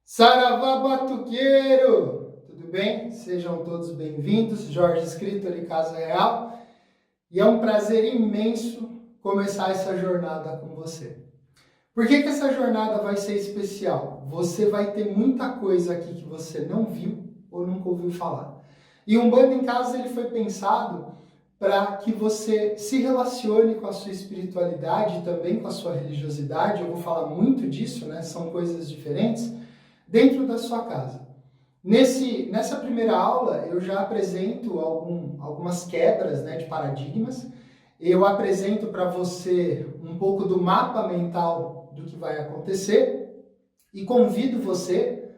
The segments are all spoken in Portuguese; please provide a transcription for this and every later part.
Saravá Batuqueiro! Tudo bem? Sejam todos bem-vindos. Jorge, escritor e Casa Real. E é um prazer imenso começar essa jornada com você. Por que essa jornada vai ser especial? Você vai ter muita coisa aqui que você não viu ou nunca ouviu falar. E o Umbanda em Casa ele foi pensado para que você se relacione com a sua espiritualidade e também com a sua religiosidade. Eu vou falar muito disso, né? São coisas diferentes. Dentro da sua casa. Nessa primeira aula, eu já apresento algumas quebras, né, de paradigmas. Eu apresento para você um pouco do mapa mental do que vai acontecer e convido você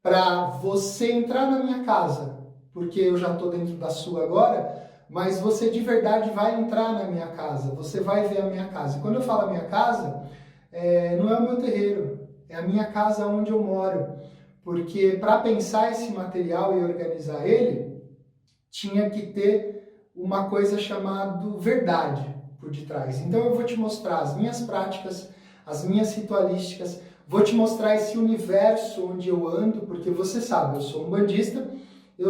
para você entrar na minha casa, porque eu já estou dentro da sua agora, mas você de verdade vai entrar na minha casa, você vai ver a minha casa. E quando eu falo a minha casa, não é o meu terreiro, é a minha casa onde eu moro, porque para pensar esse material e organizar ele, tinha que ter uma coisa chamada verdade por detrás. Então eu vou te mostrar as minhas práticas, as minhas ritualísticas, vou te mostrar esse universo onde eu ando, porque você sabe, eu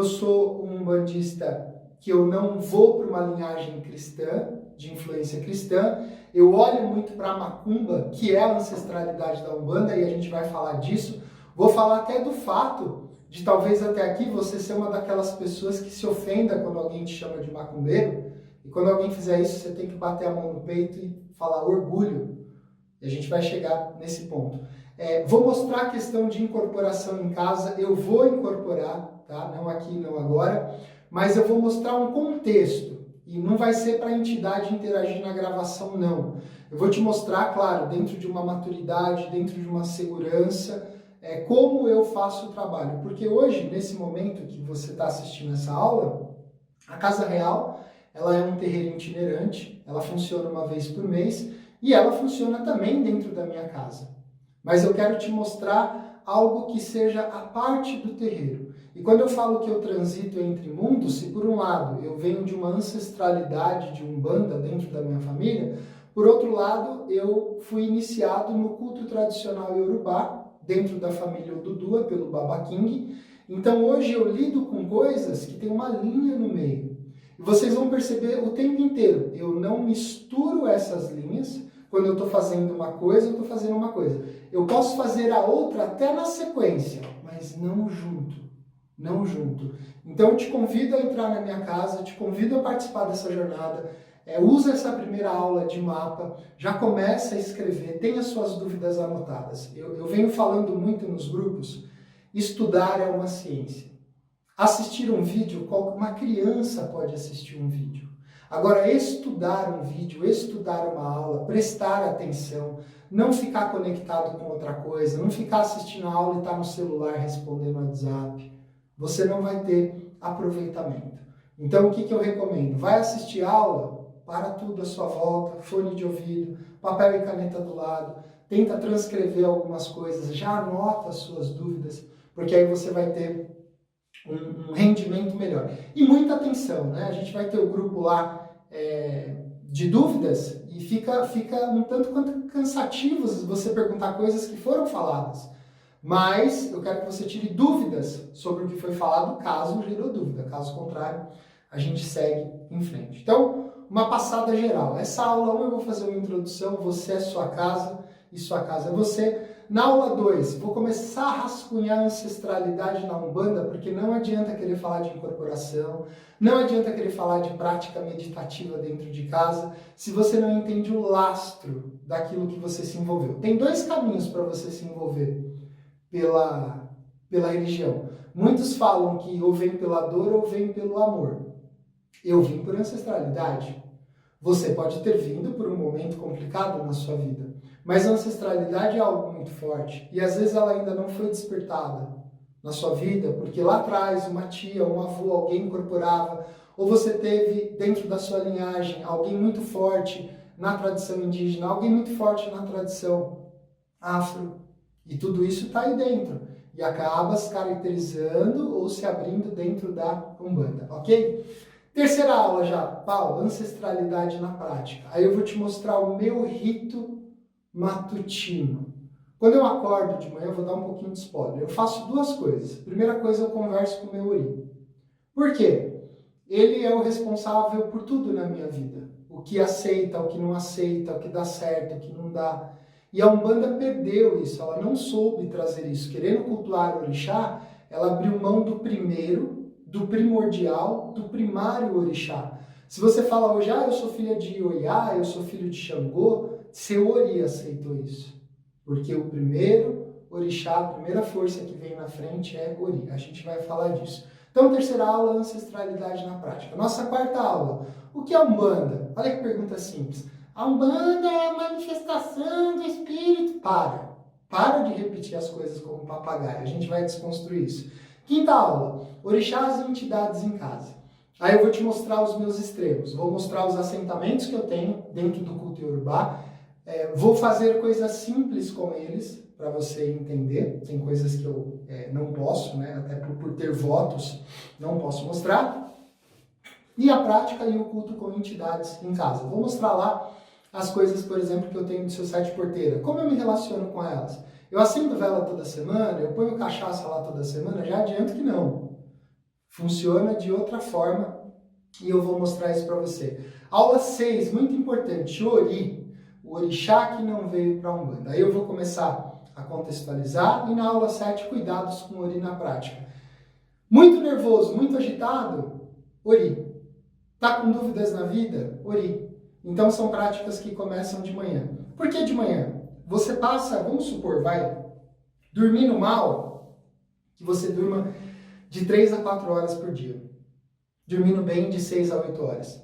sou um umbandista que eu não vou para uma linhagem cristã, de influência cristã, eu olho muito para a macumba, que é a ancestralidade da Umbanda, e a gente vai falar disso. Vou falar até do fato de talvez até aqui você ser uma daquelas pessoas que se ofenda quando alguém te chama de macumbeiro, e quando alguém fizer isso você tem que bater a mão no peito e falar orgulho, e a gente vai chegar nesse ponto. Vou mostrar a questão de incorporação em casa, eu vou incorporar, tá? Não aqui, não agora, mas eu vou mostrar um contexto. E não vai ser para a entidade interagir na gravação, não. Eu vou te mostrar, claro, dentro de uma maturidade, dentro de uma segurança, como eu faço o trabalho. Porque hoje, nesse momento que você está assistindo essa aula, a Casa Real, ela é um terreiro itinerante, ela funciona uma vez por mês, e ela funciona também dentro da minha casa. Mas eu quero te mostrar algo que seja a parte do terreiro. E quando eu falo que eu transito entre mundos, se por um lado eu venho de uma ancestralidade de Umbanda dentro da minha família, por outro lado eu fui iniciado no culto tradicional Yorubá, dentro da família Odudua, pelo Baba King. Então hoje eu lido com coisas que tem uma linha no meio. E vocês vão perceber o tempo inteiro, eu não misturo essas linhas. Quando eu estou fazendo uma coisa, eu estou fazendo uma coisa. Eu posso fazer a outra até na sequência, mas não junto. Não junto. Então eu te convido a entrar na minha casa, te convido a participar dessa jornada, usa essa primeira aula de mapa, já começa a escrever, tenha suas dúvidas anotadas. Eu venho falando muito nos grupos, estudar é uma ciência. Assistir um vídeo, uma criança pode assistir um vídeo. Agora, estudar um vídeo, estudar uma aula, prestar atenção, não ficar conectado com outra coisa, não ficar assistindo a aula e estar no celular respondendo no WhatsApp, você não vai ter aproveitamento. Então, o que eu recomendo? Vai assistir aula, para tudo à sua volta, fone de ouvido, papel e caneta do lado, tenta transcrever algumas coisas, já anota as suas dúvidas, porque aí você vai ter um rendimento melhor. E muita atenção, né? A gente vai ter o grupo lá de dúvidas e fica um tanto quanto cansativo você perguntar coisas que foram faladas. Mas eu quero que você tire dúvidas sobre o que foi falado, caso gerou dúvida. Caso contrário, a gente segue em frente. Então, uma passada geral. Essa aula 1 eu vou fazer uma introdução, você é sua casa e sua casa é você. Na aula 2, vou começar a rascunhar a ancestralidade na Umbanda, porque não adianta querer falar de incorporação, não adianta querer falar de prática meditativa dentro de casa, se você não entende o lastro daquilo que você se envolveu. Tem dois caminhos para você se envolver pela religião. Muitos falam que ou vem pela dor ou vem pelo amor. Eu vim por ancestralidade. Você pode ter vindo por um momento complicado na sua vida, mas a ancestralidade é algo muito forte e às vezes ela ainda não foi despertada na sua vida, porque lá atrás uma tia, um avô, alguém incorporava, ou você teve dentro da sua linhagem alguém muito forte na tradição indígena, alguém muito forte na tradição afro. E tudo isso está aí dentro. E acaba se caracterizando ou se abrindo dentro da Umbanda, ok? Terceira aula já, Paulo, ancestralidade na prática. Aí eu vou te mostrar o meu rito matutino. Quando eu acordo de manhã, eu vou dar um pouquinho de spoiler. Eu faço duas coisas. Primeira coisa, eu converso com o meu Ori. Por quê? Ele é o responsável por tudo na minha vida. O que aceita, o que não aceita, o que dá certo, o que não dá. E a Umbanda perdeu isso, ela não soube trazer isso. Querendo cultuar o orixá, ela abriu mão do primeiro, do primordial, do primário orixá. Se você fala hoje, eu sou filha de Ioiá, eu sou filho de Xangô, seu Ori aceitou isso. Porque o primeiro orixá, a primeira força que vem na frente é Ori. A gente vai falar disso. Então, terceira aula, ancestralidade na prática. Nossa quarta aula, o que é Umbanda? Olha que pergunta simples. A Umbanda é a manifestação do espírito. Para de repetir as coisas como papagaio. A gente vai desconstruir isso. Quinta aula, orixás e entidades em casa. Aí eu vou te mostrar os meus extremos. Vou mostrar os assentamentos que eu tenho dentro do culto iorubá. Vou fazer coisas simples com eles, para você entender. Tem coisas que eu não posso, né? Até por ter votos, não posso mostrar. E a prática e o culto com entidades em casa. Vou mostrar lá as coisas, por exemplo, que eu tenho no seu site porteira. Como eu me relaciono com elas? Eu acendo vela toda semana, eu ponho cachaça lá toda semana, já adianto que não. Funciona de outra forma e eu vou mostrar isso para você. Aula 6, muito importante, Ori. O orixá que não veio para a Umbanda. Aí eu vou começar a contextualizar e na aula 7, cuidados com Ori na prática. Muito nervoso, muito agitado? Ori. Tá com dúvidas na vida? Ori. Então são práticas que começam de manhã. Por que de manhã? Você passa, vamos supor, dormindo mal, que você durma de 3 a 4 horas por dia. Dormindo bem de 6 a 8 horas.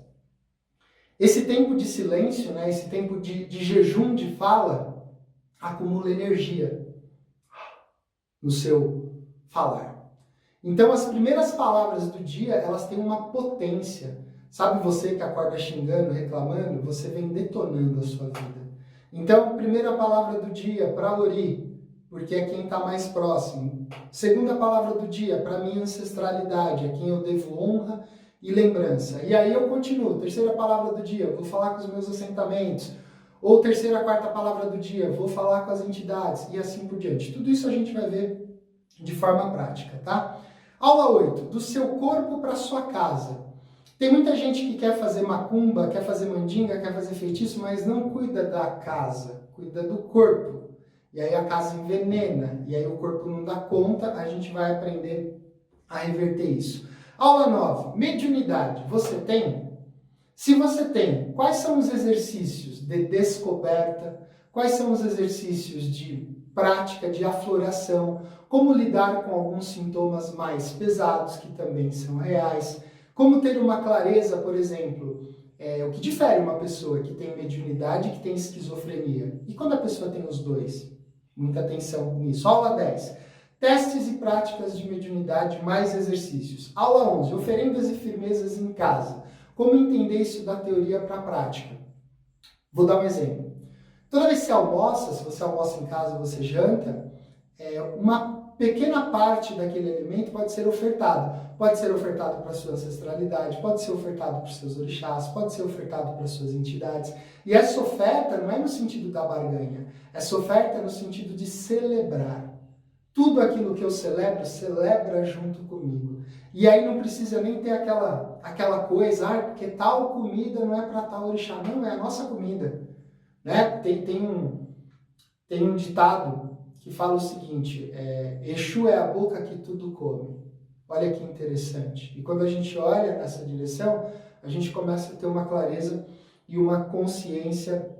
Esse tempo de silêncio, né, esse tempo de jejum de fala, acumula energia no seu falar. Então, as primeiras palavras do dia, elas têm uma potência. Sabe você que acorda xingando, reclamando? Você vem detonando a sua vida. Então, primeira palavra do dia, para Ori, porque é quem está mais próximo. Segunda palavra do dia, para minha ancestralidade, é quem eu devo honra e lembrança. E aí eu continuo. Terceira palavra do dia, vou falar com os meus assentamentos. Ou terceira, quarta palavra do dia, vou falar com as entidades. E assim por diante. Tudo isso a gente vai ver de forma prática, tá? Aula 8. Do seu corpo para sua casa. Tem muita gente que quer fazer macumba, quer fazer mandinga, quer fazer feitiço, mas não cuida da casa, cuida do corpo. E aí a casa envenena, e aí o corpo não dá conta, a gente vai aprender a reverter isso. Aula 9, mediunidade. Você tem? Se você tem, quais são os exercícios de descoberta? Quais são os exercícios de prática, de afloração? Como lidar com alguns sintomas mais pesados, que também são reais? Como ter uma clareza, por exemplo, o que difere uma pessoa que tem mediunidade e que tem esquizofrenia? E quando a pessoa tem os dois? Muita atenção nisso. Aula 10. Testes e práticas de mediunidade mais exercícios. Aula 11. Oferendas e firmezas em casa. Como entender isso da teoria para a prática? Vou dar um exemplo. Toda vez que você almoça, se você almoça em casa, você janta, uma pequena parte daquele alimento pode ser ofertado. Pode ser ofertado para a sua ancestralidade, pode ser ofertado para os seus orixás, pode ser ofertado para as suas entidades. E essa oferta não é no sentido da barganha, essa oferta é no sentido de celebrar. Tudo aquilo que eu celebro, celebra junto comigo. E aí não precisa nem ter aquela coisa, porque tal comida não é para tal orixá. Não, é a nossa comida. Né? Tem um ditado que fala o seguinte, Exu é a boca que tudo come. Olha que interessante. E quando a gente olha nessa direção, a gente começa a ter uma clareza e uma consciência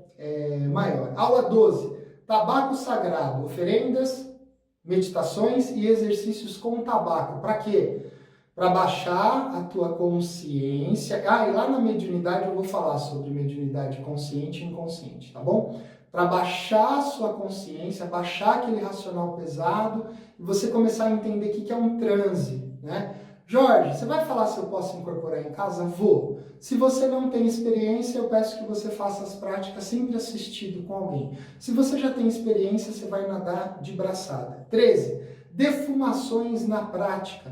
maior. Aula 12. Tabaco sagrado. Oferendas, meditações e exercícios com tabaco. Para quê? Para baixar a tua consciência. E lá na mediunidade eu vou falar sobre mediunidade consciente e inconsciente, tá bom? Para baixar a sua consciência, baixar aquele racional pesado e você começar a entender o que é um transe, né? Jorge, você vai falar se eu posso incorporar em casa? Vou. Se você não tem experiência, eu peço que você faça as práticas sempre assistido com alguém. Se você já tem experiência, você vai nadar de braçada. 13. Defumações na prática.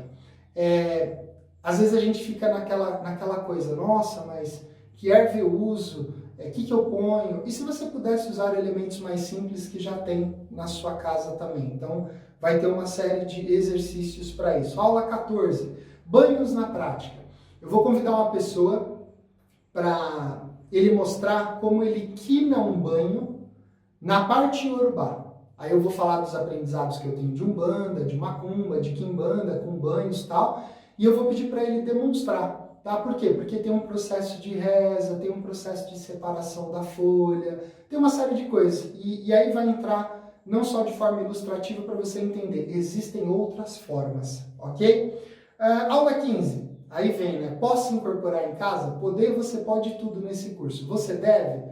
Às vezes a gente fica naquela coisa, nossa, mas que erva eu uso? O que eu ponho? E se você pudesse usar elementos mais simples que já tem na sua casa também? Então, vai ter uma série de exercícios para isso. Aula 14, banhos na prática. Eu vou convidar uma pessoa para ele mostrar como ele quina um banho na parte iorubá. Aí eu vou falar dos aprendizados que eu tenho de Umbanda, de Macumba, de Quimbanda, com banhos e tal, e eu vou pedir para ele demonstrar. Tá? Por quê? Porque tem um processo de reza, tem um processo de separação da folha, tem uma série de coisas. E aí vai entrar não só de forma ilustrativa para você entender, existem outras formas, ok? Aula 15, aí vem, né? Posso incorporar em casa? Poder, você pode tudo nesse curso. Você deve?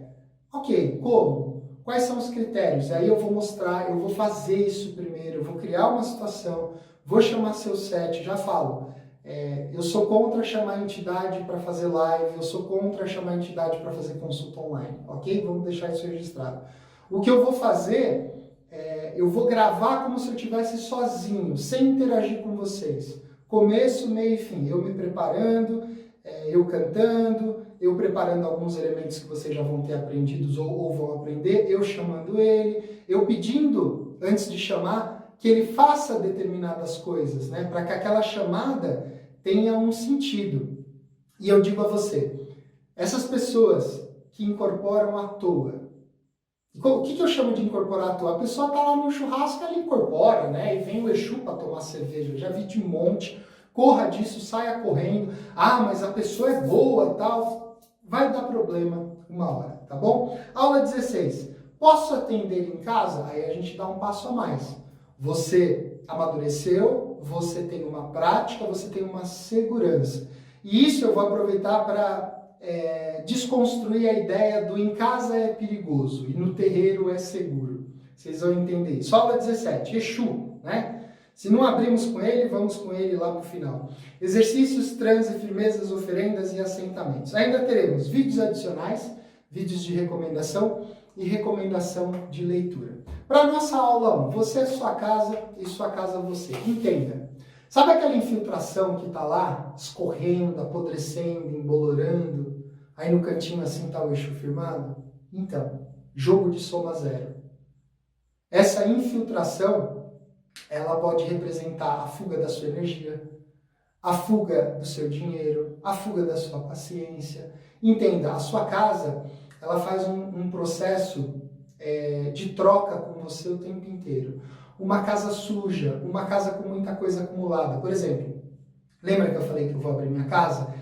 Ok, como? Quais são os critérios? Aí eu vou mostrar, eu vou fazer isso primeiro, eu vou criar uma situação, vou chamar seu set, já falo. Eu sou contra chamar a entidade para fazer live, eu sou contra chamar a entidade para fazer consulta online, ok? Vamos deixar isso registrado. O que eu vou fazer, eu vou gravar como se eu estivesse sozinho, sem interagir com vocês. Começo, meio e fim. Eu me preparando, eu cantando, eu preparando alguns elementos que vocês já vão ter aprendidos ou vão aprender, eu chamando ele, eu pedindo, antes de chamar, que ele faça determinadas coisas, né? Para que aquela chamada tenha um sentido. E eu digo a você, essas pessoas que incorporam à toa, o que eu chamo de incorporar à toa? A pessoa está lá no churrasco, ela incorpora, né? E vem o Exu para tomar cerveja. Eu já vi de um monte. Corra disso, saia correndo. Ah, mas a pessoa é boa, tal. Vai dar problema uma hora, tá bom? Aula 16. Posso atender em casa? Aí a gente dá um passo a mais. Você amadureceu, você tem uma prática, você tem uma segurança. E isso eu vou aproveitar para desconstruir a ideia do em casa é perigoso e no terreiro é seguro. Vocês vão entender isso. Aula 17, Exu, né? Se não abrimos com ele, vamos com ele lá no final. Exercícios, transe, firmezas, oferendas e assentamentos. Ainda teremos vídeos adicionais, vídeos de recomendação e recomendação de leitura. Para a nossa aula 1, você é sua casa e sua casa você. Entenda. Sabe aquela infiltração que está lá, escorrendo, apodrecendo, embolorando? Aí no cantinho assim está o Exu firmado? Então, jogo de soma zero. Essa infiltração, ela pode representar a fuga da sua energia, a fuga do seu dinheiro, a fuga da sua paciência. Entenda, a sua casa, ela faz um processo de troca com você o tempo inteiro. Uma casa suja, uma casa com muita coisa acumulada. Por exemplo, lembra que eu falei que eu vou abrir minha casa?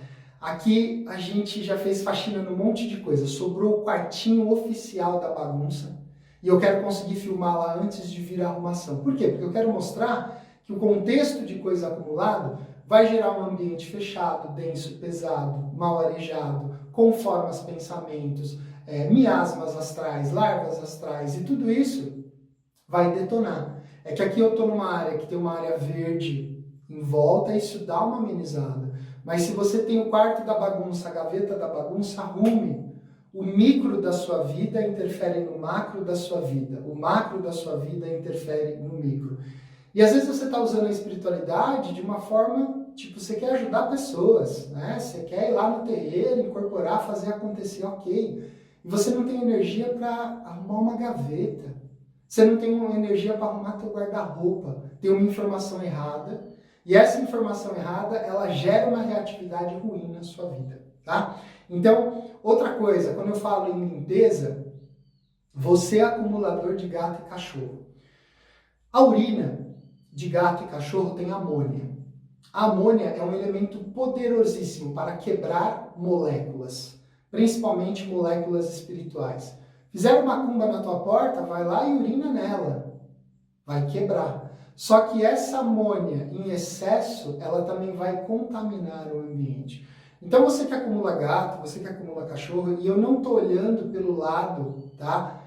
Aqui a gente já fez faxina num monte de coisa. Sobrou o quartinho oficial da bagunça. E eu quero conseguir filmar lá antes de vir a arrumação. Por quê? Porque eu quero mostrar que o contexto de coisa acumulada vai gerar um ambiente fechado, denso, pesado, mal arejado, com formas, pensamentos, miasmas astrais, larvas astrais, e tudo isso vai detonar. É que aqui eu estou numa área que tem uma área verde em volta, isso dá uma amenizada. Mas se você tem o quarto da bagunça, a gaveta da bagunça, arrume. O micro da sua vida interfere no macro da sua vida. O macro da sua vida interfere no micro. E às vezes você está usando a espiritualidade de uma forma, tipo, você quer ajudar pessoas, né? Você quer ir lá no terreiro, incorporar, fazer acontecer, ok. E você não tem energia para arrumar uma gaveta. Você não tem uma energia para arrumar teu guarda-roupa. Tem uma informação errada. E essa informação errada, ela gera uma reatividade ruim na sua vida, tá? Então, outra coisa, quando eu falo em limpeza, você é acumulador de gato e cachorro. A urina de gato e cachorro tem amônia. A amônia é um elemento poderosíssimo para quebrar moléculas, principalmente moléculas espirituais. Fizeram macumba na tua porta, vai lá e urina nela. Vai quebrar. Só que essa amônia em excesso, ela também vai contaminar o ambiente. Então você que acumula gato, você que acumula cachorro, e eu não estou olhando pelo lado, tá?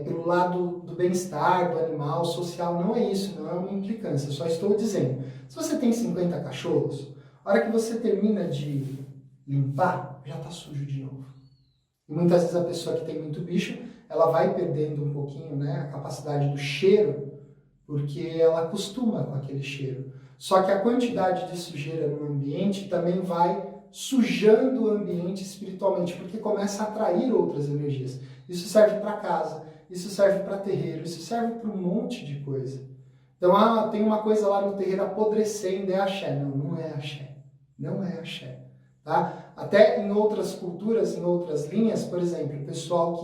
Pelo lado do bem-estar, do animal, social, não é isso, não é uma implicância. Eu só estou dizendo, se você tem 50 cachorros, A hora que você termina de limpar, já está sujo de novo. E muitas vezes a pessoa que tem muito bicho, ela vai perdendo um pouquinho, né, a capacidade do cheiro, porque ela acostuma com aquele cheiro. Só que a quantidade de sujeira no ambiente também vai sujando o ambiente espiritualmente, porque começa a atrair outras energias. Isso serve para casa, isso serve para terreiro, isso serve para um monte de coisa. Então, tem uma coisa lá no terreiro apodrecendo, é axé. Não, não é axé. Não é axé. Tá? Até em outras culturas, em outras linhas, por exemplo, o pessoal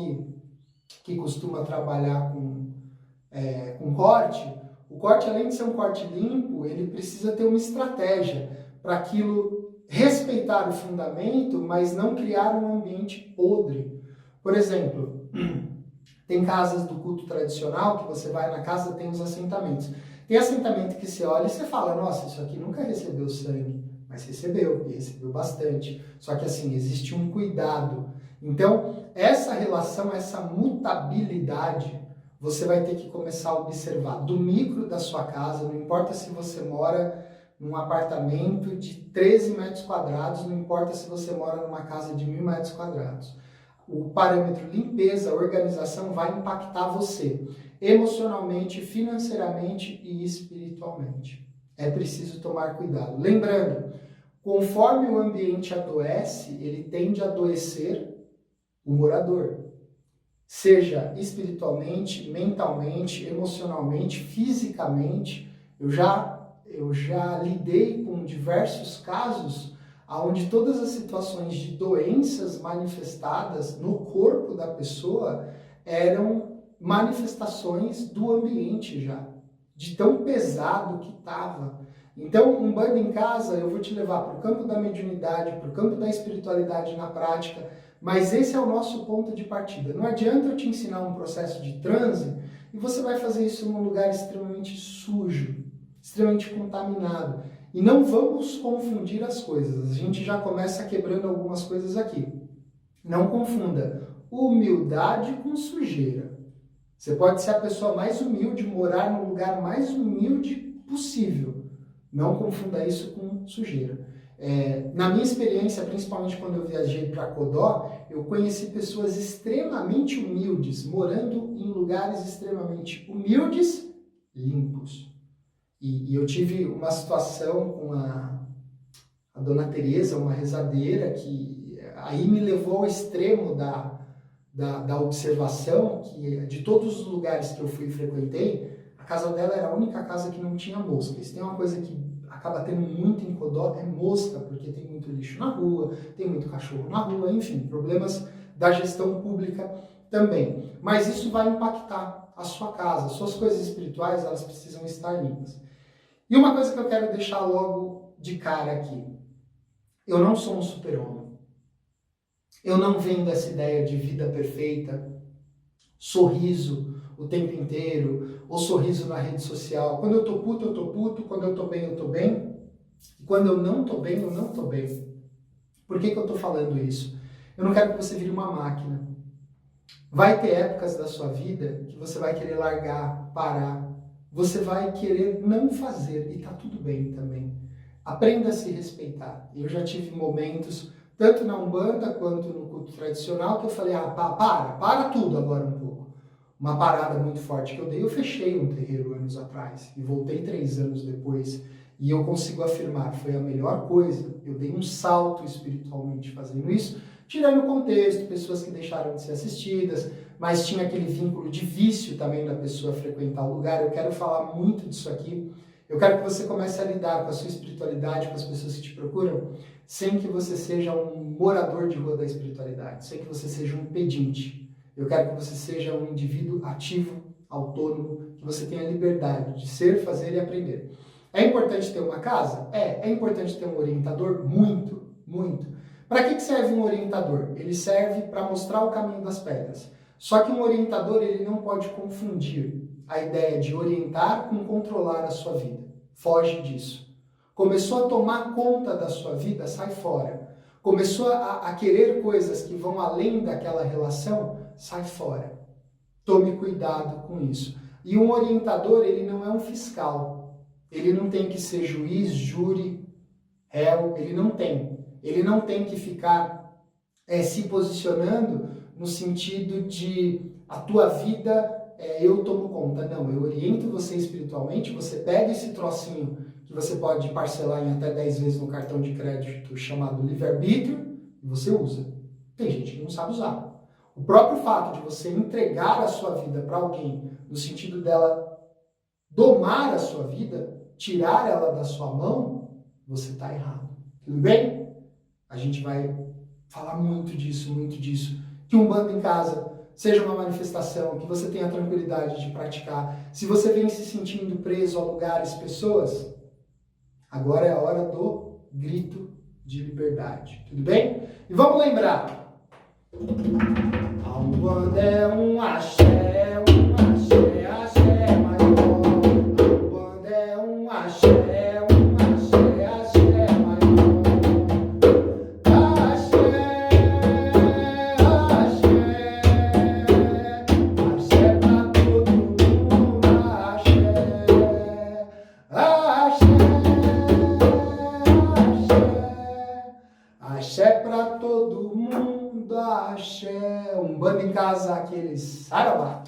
que costuma trabalhar com corte, o corte, além de ser um corte limpo, ele precisa ter uma estratégia para aquilo respeitar o fundamento, mas não criar um ambiente podre. Por exemplo, tem casas do culto tradicional que você vai na casa, tem os assentamentos. Tem assentamento que você olha e você fala, nossa, isso aqui nunca recebeu sangue, mas recebeu, e recebeu bastante. Só que assim, existe um cuidado. Então, essa relação, essa mutabilidade, você vai ter que começar a observar do micro da sua casa, não importa se você mora num apartamento de 13 metros quadrados, não importa se você mora numa casa de 1.000 metros quadrados. O parâmetro limpeza, organização vai impactar você emocionalmente, financeiramente e espiritualmente. É preciso tomar cuidado. Lembrando, conforme o ambiente adoece, ele tende a adoecer o morador. Seja espiritualmente, mentalmente, emocionalmente, fisicamente. Eu já lidei com diversos casos onde todas as situações de doenças manifestadas no corpo da pessoa eram manifestações do ambiente já, de tão pesado que estava. Então, um bando em casa, eu vou te levar para o campo da mediunidade, para o campo da espiritualidade na prática, mas esse é o nosso ponto de partida. Não adianta eu te ensinar um processo de transe e você vai fazer isso num lugar extremamente sujo, extremamente contaminado. E não vamos confundir as coisas. A gente já começa quebrando algumas coisas aqui. Não confunda humildade com sujeira. Você pode ser a pessoa mais humilde, morar no lugar mais humilde possível. Não confunda isso com sujeira. Na minha experiência, principalmente quando eu viajei para Codó, eu conheci pessoas extremamente humildes, morando em lugares extremamente humildes, limpos. E eu tive uma situação com a Dona Teresa, uma rezadeira, que aí me levou ao extremo da observação, que de todos os lugares que eu fui e frequentei, a casa dela era a única casa que não tinha mosca. Se tem uma coisa que acaba tendo muito em Codó, é mosca, porque tem muito lixo na rua, tem muito cachorro na rua, enfim, problemas da gestão pública também. Mas isso vai impactar a sua casa, suas coisas espirituais, elas precisam estar limpas. E uma coisa que eu quero deixar logo de cara aqui, eu não sou um super-homem. Eu não venho dessa ideia de vida perfeita, sorriso o tempo inteiro, ou sorriso na rede social. Quando eu tô puto, quando eu tô bem, eu tô bem. E quando eu não tô bem, eu não tô bem. Por que eu tô falando isso? Eu não quero que você vire uma máquina. Vai ter épocas da sua vida que você vai querer largar, parar. Você vai querer não fazer, e tá tudo bem também. Aprenda a se respeitar. Eu já tive momentos, tanto na Umbanda quanto no culto tradicional, que eu falei, para tudo agora um pouco. Uma parada muito forte que eu dei, eu fechei um terreiro anos atrás, e voltei 3 anos depois, e eu consigo afirmar, foi a melhor coisa. Eu dei um salto espiritualmente fazendo isso, tirando o contexto, pessoas que deixaram de ser assistidas, mas tinha aquele vínculo de vício também da pessoa frequentar o lugar. Eu quero falar muito disso aqui. Eu quero que você comece a lidar com a sua espiritualidade, com as pessoas que te procuram, sem que você seja um morador de rua da espiritualidade, sem que você seja um pedinte. Eu quero que você seja um indivíduo ativo, autônomo, que você tenha liberdade de ser, fazer e aprender. É importante ter uma casa? É importante ter um orientador? Muito, muito. Para que serve um orientador? Ele serve para mostrar o caminho das pedras. Só que um orientador, ele não pode confundir a ideia de orientar com controlar a sua vida. Foge disso. Começou a tomar conta da sua vida, sai fora. Começou a querer coisas que vão além daquela relação, sai fora. Tome cuidado com isso. E um orientador, ele não é um fiscal. Ele não tem que ser juiz, júri, réu, ele não tem. Ele não tem que ficar se posicionando no sentido de a tua vida eu tomo conta. Não, eu oriento você espiritualmente, você pega esse trocinho que você pode parcelar em até 10 vezes no cartão de crédito chamado livre-arbítrio e você usa. Tem gente que não sabe usar. O próprio fato de você entregar a sua vida para alguém, no sentido dela domar a sua vida, tirar ela da sua mão, você está errado. Tudo bem? A gente vai falar muito disso, muito disso. Que Umbanda em casa seja uma manifestação, que você tenha a tranquilidade de praticar. Se você vem se sentindo preso a lugares, pessoas, agora é a hora do grito de liberdade. Tudo bem? E vamos lembrar. A Umbanda é um axé, axé maior. A Umbanda é um axé, axé maior. Axé pra todo mundo, axé. Umbanda em casa, aqueles. Saravá.